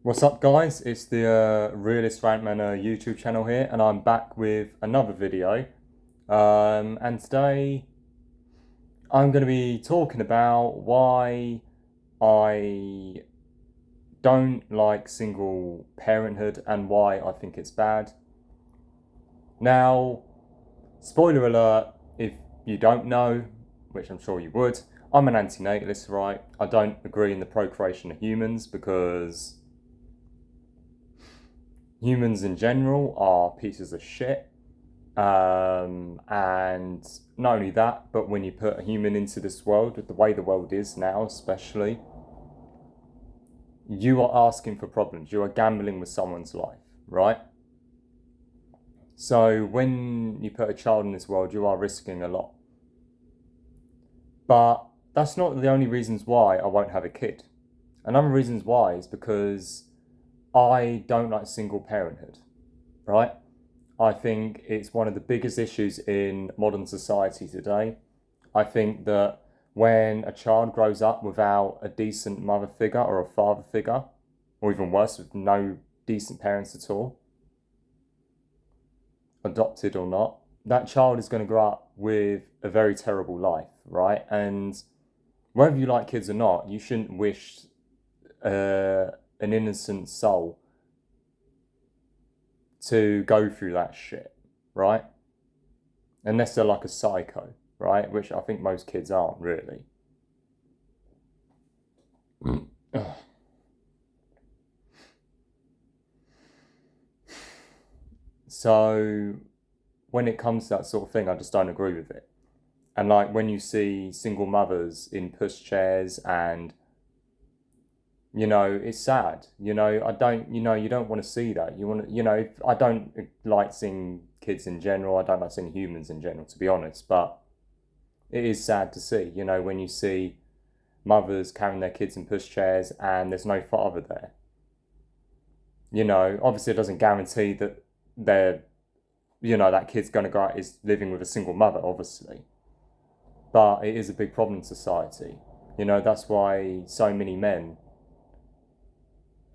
What's up, guys? It's the Realist Rantman YouTube channel here, and I'm back with another video. And today I'm going to be talking about why I don't like single parenthood and why I think it's bad. Now, spoiler alert, if you don't know, which I'm sure you would, I'm an anti-natalist, right? I don't agree in the procreation of humans because humans in general are pieces of shit. And not only that, but when you put a human into this world, with the way the world is now, especially, you are asking for problems. You are gambling with someone's life, right? So when you put a child in this world, you are risking a lot. But that's not the only reasons why I won't have a kid. Another reasons why is because I don't like single parenthood, right? I think it's one of the biggest issues in modern society today. I think that when a child grows up without a decent mother figure or a father figure, or even worse, with no decent parents at all, adopted or not, that child is going to grow up with a very terrible life, right? And whether you like kids or not, you shouldn't wish an innocent soul to go through that shit, right? Unless they're like a psycho, right? Which I think most kids aren't really. So when it comes to that sort of thing, I just don't agree with it. And like when you see single mothers in pushchairs and it's sad. I don't, you don't want to see that. You want to, I don't like seeing kids in general. I don't like seeing humans in general, to be honest. But it is sad to see, when you see mothers carrying their kids in pushchairs and there's no father there. Obviously it doesn't guarantee that they're, that kid's going to go out is living with a single mother, obviously. But it is a big problem in society. That's why so many men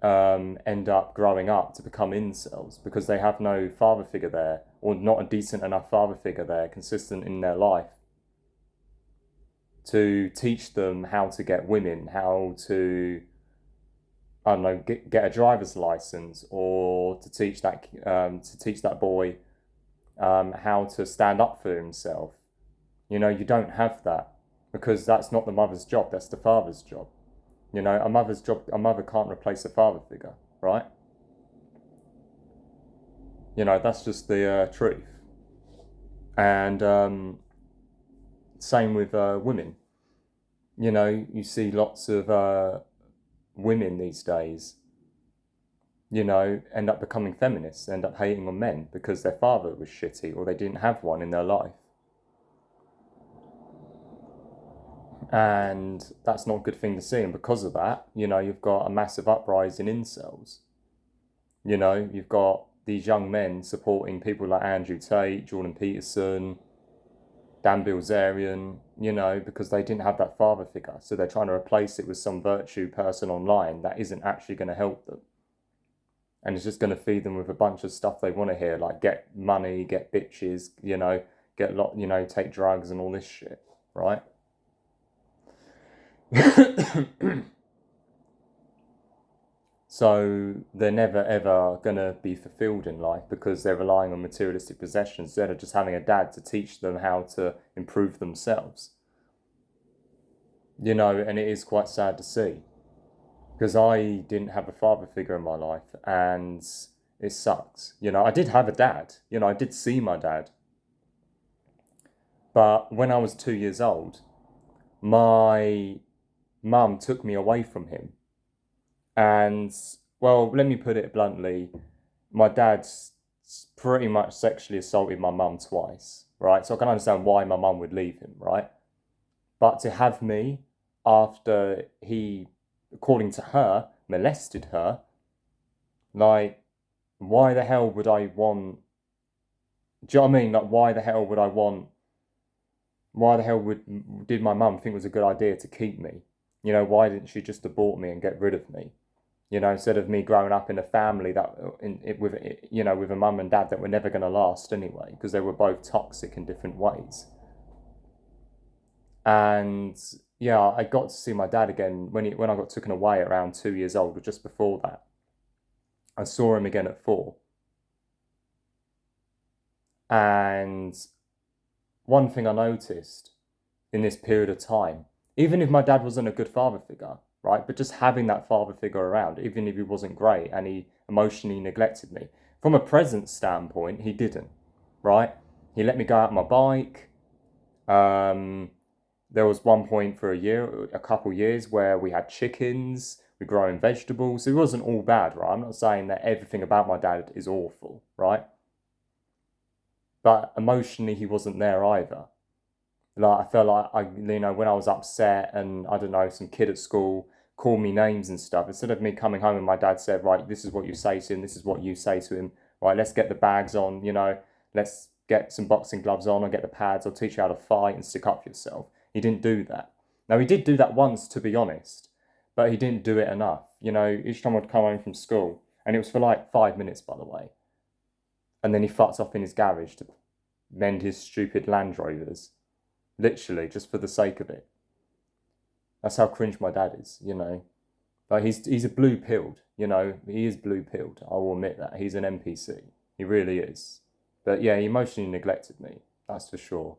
end up growing up to become incels because they have no father figure there or not a decent enough father figure there consistent in their life to teach them how to get women, how to, I don't know, get a driver's license, or to teach that boy how to stand up for himself. You don't have that because that's not the mother's job, that's the father's job. A mother's job, a mother can't replace a father figure, right? That's just the truth. And same with women. You see lots of women these days, end up becoming feminists, end up hating on men because their father was shitty or they didn't have one in their life. And that's not a good thing to see. And because of that, you've got a massive uprising in incels. You've got these young men supporting people like Andrew Tate, Jordan Peterson, Dan Bilzerian, because they didn't have that father figure. So they're trying to replace it with some virtue person online that isn't actually going to help them. And it's just going to feed them with a bunch of stuff they want to hear, like get money, get bitches, get take drugs and all this shit, right? So they're never ever gonna be fulfilled in life because they're relying on materialistic possessions instead of just having a dad to teach them how to improve themselves. And it is quite sad to see because I didn't have a father figure in my life and it sucked. I did have a dad, I did see my dad. But when I was 2 years old, my mum took me away from him. And, well, let me put it bluntly, my dad's pretty much sexually assaulted my mum twice, right? So I can understand why my mum would leave him, right? But to have me after he, according to her, molested her, like, why the hell would I want? Do you know what I mean? Like, why the hell would I want? Why the hell did my mum think it was a good idea to keep me? Why didn't she just abort me and get rid of me? You know, instead of me growing up in a family that with with a mum and dad that were never going to last anyway, because they were both toxic in different ways. And yeah, I got to see my dad again when I got taken away around 2 years old, or just before that. I saw him again at 4. And one thing I noticed in this period of time, even if my dad wasn't a good father figure, right? But just having that father figure around, even if he wasn't great and he emotionally neglected me, from a present standpoint, he didn't, right? He let me go out on my bike. Um, there was one point for a couple years where we had chickens, we growing vegetables. So it wasn't all bad, right? I'm not saying that everything about my dad is awful, right? But emotionally, he wasn't there either. Like I felt like when I was upset and I don't know, some kid at school called me names and stuff. Instead of me coming home and my dad said, right, this is what you say to him, this is what you say to him, right, let's get the bags on, let's get some boxing gloves on or get the pads, I'll teach you how to fight and stick up for yourself. He didn't do that. Now he did do that once, to be honest, but he didn't do it enough. Each time I'd come home from school, and it was for like 5 minutes, by the way, and then he fucked off in his garage to mend his stupid Land Rovers. Literally, just for the sake of it. That's how cringe my dad is. Like he's a blue pilled, he is blue pilled. I will admit that. He's an NPC. He really is. But yeah, he emotionally neglected me, that's for sure.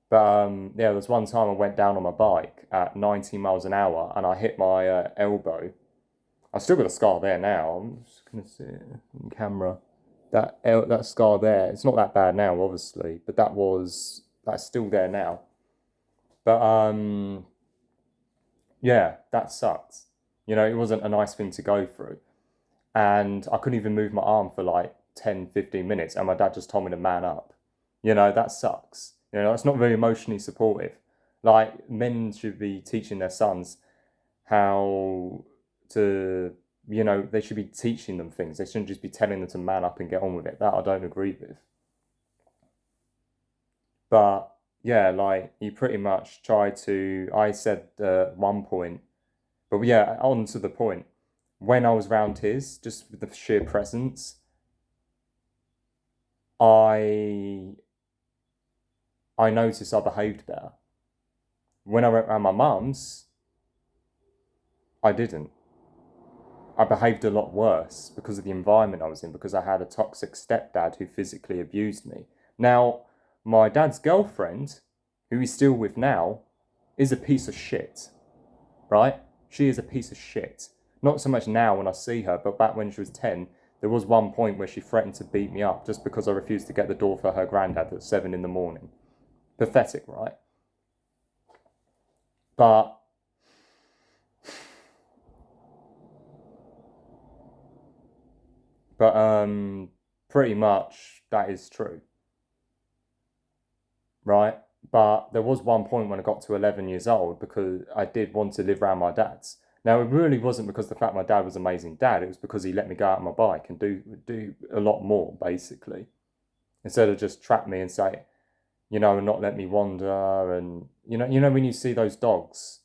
But yeah, there was one time I went down on my bike at 90 miles an hour and I hit my elbow. I've still got a scar there now. I'm just gonna see it on camera. That scar there, it's not that bad now, obviously, but that's still there now. But yeah, that sucked. It wasn't a nice thing to go through. And I couldn't even move my arm for like 10, 15 minutes, and my dad just told me to man up. That sucks. It's not very emotionally supportive. Like, men should be teaching their sons how to, they should be teaching them things. They shouldn't just be telling them to man up and get on with it. That I don't agree with. But yeah, like he pretty much tried to. I said at one point, but yeah, on to the point. When I was round his, just with the sheer presence, I I noticed I behaved better. When I went round my mum's, I didn't. I behaved a lot worse because of the environment I was in, because I had a toxic stepdad who physically abused me. Now, my dad's girlfriend, who he's still with now, is a piece of shit, right? She is a piece of shit. Not so much now when I see her, but back when she was 10, there was one point where she threatened to beat me up just because I refused to get the door for her granddad at 7 in the morning. Pathetic, right? But pretty much that is true, right? But there was one point when I got to 11 years old because I did want to live around my dad's. Now, it really wasn't because the fact my dad was an amazing dad. It was because he let me go out on my bike and do a lot more, basically. Instead of just trap me and say, and not let me wander. And, when you see those dogs,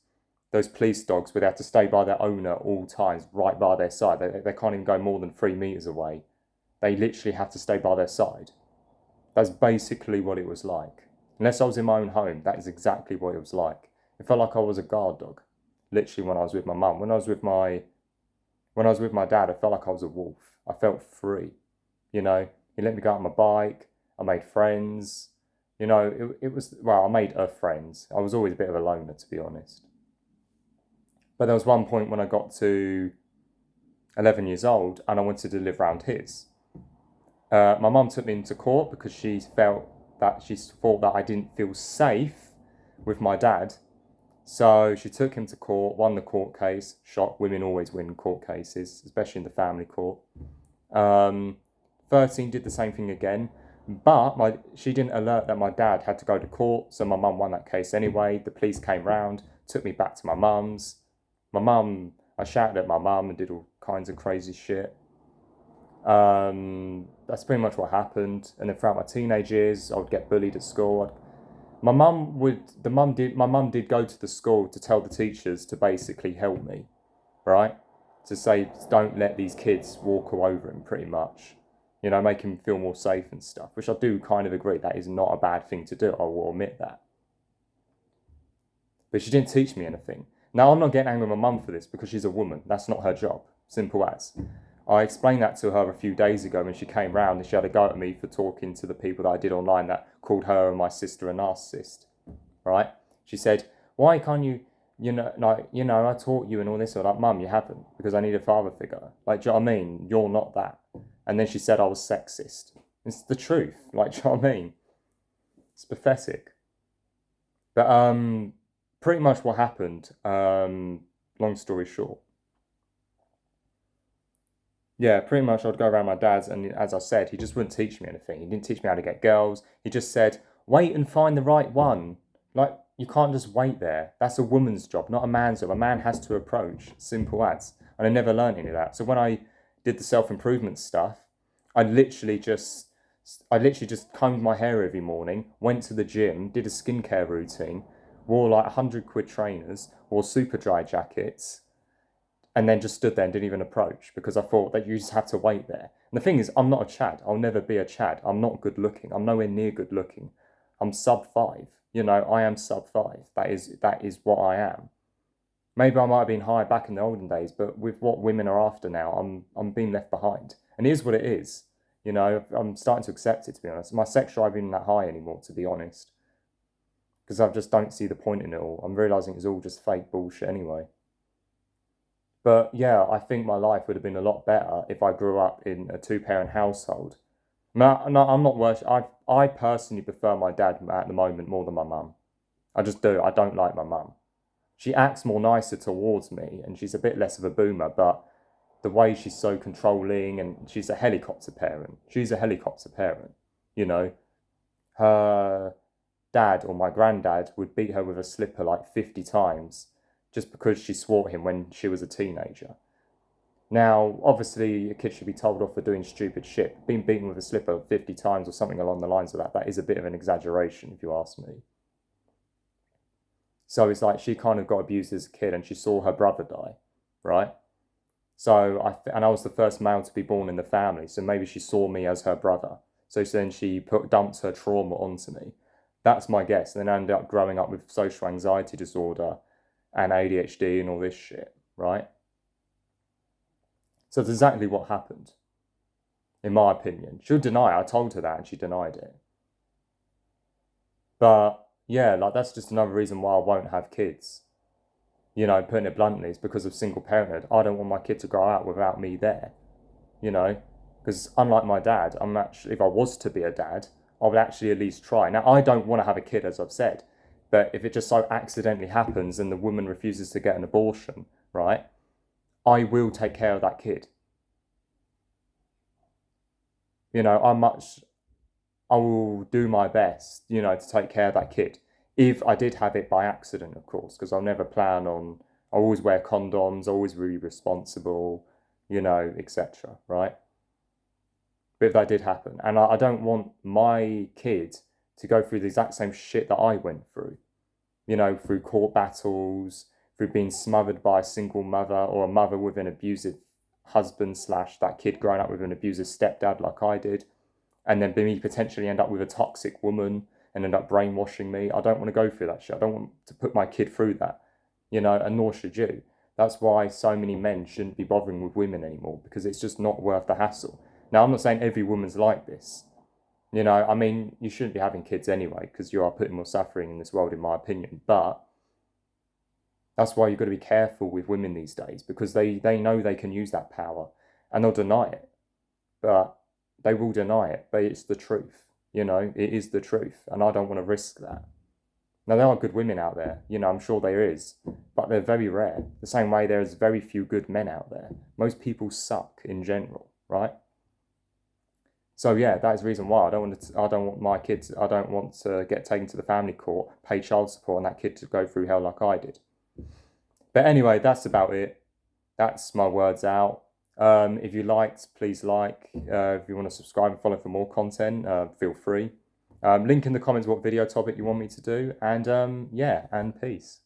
those police dogs, where they have to stay by their owner at all times, right by their side. They can't even go more than 3 meters away. They literally have to stay by their side. That's basically what it was like. Unless I was in my own home, that is exactly what it was like. It felt like I was a guard dog, literally when I was with my mum. When I was with my dad, I felt like I was a wolf. I felt free. He let me go out on my bike. I made friends. It was, well, I made friends. I was always a bit of a loner, to be honest. But there was one point when I got to 11 years old and I wanted to live around his. My mum took me into court because she thought that I didn't feel safe with my dad. So she took him to court, won the court case. Shock, women always win court cases, especially in the family court. 13 did the same thing again, but she didn't alert that my dad had to go to court, so my mum won that case anyway. The police came round, took me back to my mum's. I shouted at my mum and did all kinds of crazy shit. That's pretty much what happened. And then throughout my teenage years, I would get bullied at school. My mum did go to the school to tell the teachers to basically help me, right? To say, don't let these kids walk all over him, pretty much. You know, make him feel more safe and stuff, which I do kind of agree that is not a bad thing to do. I will admit that. But she didn't teach me anything. Now, I'm not getting angry with my mum for this because she's a woman. That's not her job. Simple as. I explained that to her a few days ago when she came round and she had a go at me for talking to the people that I did online that called her and my sister a narcissist, right? She said, why can't you, I taught you and all this. I'm like, Mum, you haven't, because I need a father figure. Like, do you know what I mean? You're not that. And then she said I was sexist. It's the truth. Like, do you know what I mean? It's pathetic. But pretty much what happened, long story short, yeah, pretty much I'd go around my dad's, and as I said, he just wouldn't teach me anything. He didn't teach me how to get girls. He just said, wait and find the right one. Like, you can't just wait there. That's a woman's job, not a man's job. A man has to approach. Simple as. And I never learned any of that. So when I did the self-improvement stuff, I literally just I literally just combed my hair every morning, went to the gym, did a skincare routine, wore like 100 quid trainers, wore super dry jackets, and then just stood there and didn't even approach because I thought that you just have to wait there. And the thing is, I'm not a Chad. I'll never be a Chad. I'm not good looking. I'm nowhere near good looking. I'm sub 5. You know, I am sub 5. That is what I am. Maybe I might have been high back in the olden days, but with what women are after now, I'm being left behind. And it is what it is. You know, I'm starting to accept it, to be honest. My sex drive isn't that high anymore, to be honest, because I just don't see the point in it all. I'm realizing it's all just fake bullshit anyway. But yeah, I think my life would have been a lot better if I grew up in a two-parent household. No, no, I'm not worse. I personally prefer my dad at the moment more than my mum. I just do. I don't like my mum. She acts more nicer towards me, and she's a bit less of a boomer, but the way she's so controlling, and she's a helicopter parent. She's a helicopter parent, you know. Her dad or my granddad would beat her with a slipper like 50 times just because she swore at him when she was a teenager. Now, obviously, a kid should be told off for doing stupid shit. Being beaten with a slipper 50 times or something along the lines of that, that is a bit of an exaggeration, if you ask me. So it's like she kind of got abused as a kid and she saw her brother die, right? So and I was the first male to be born in the family, so maybe she saw me as her brother. So then she dumped her trauma onto me. That's my guess. And then I ended up growing up with social anxiety disorder and ADHD and all this shit, right? So that's exactly what happened, in my opinion. She'll deny it. I told her that and she denied it. But yeah, like that's just another reason why I won't have kids. You know, putting it bluntly, is because of single parenthood. I don't want my kid to grow out without me there, you know? Because unlike my dad, I'm actually, if I was to be a dad, I would actually at least try. Now, I don't want to have a kid, as I've said, but if it just so accidentally happens and the woman refuses to get an abortion, right, I will take care of that kid. You know, I will do my best, you know, to take care of that kid. If I did have it by accident, of course, because I'll never plan on, I always wear condoms, always be responsible, you know, etc. Right? But if that did happen, and I don't want my kid to go through the exact same shit that I went through, you know, through court battles, through being smothered by a single mother or a mother with an abusive husband slash that kid growing up with an abusive stepdad like I did, and then me potentially end up with a toxic woman and end up brainwashing me. I don't want to go through that shit. I don't want to put my kid through that, you know, and nor should you. That's why so many men shouldn't be bothering with women anymore because it's just not worth the hassle. Now, I'm not saying every woman's like this. You know, I mean, you shouldn't be having kids anyway because you are putting more suffering in this world, in my opinion. But that's why you've got to be careful with women these days because they know they can use that power and they'll deny it. But they will deny it, but it's the truth. You know, it is the truth, and I don't want to risk that. Now, there are good women out there, you know, I'm sure there is, but they're very rare. The same way there's very few good men out there. Most people suck in general, right? So yeah, that is the reason why I don't want my kids, I don't want to get taken to the family court, pay child support, and that kid to go through hell like I did. But anyway, that's about it. That's my words out. If you liked, please like. If you want to subscribe and follow for more content, feel free. Link in the comments what video topic you want me to do, and yeah, and peace.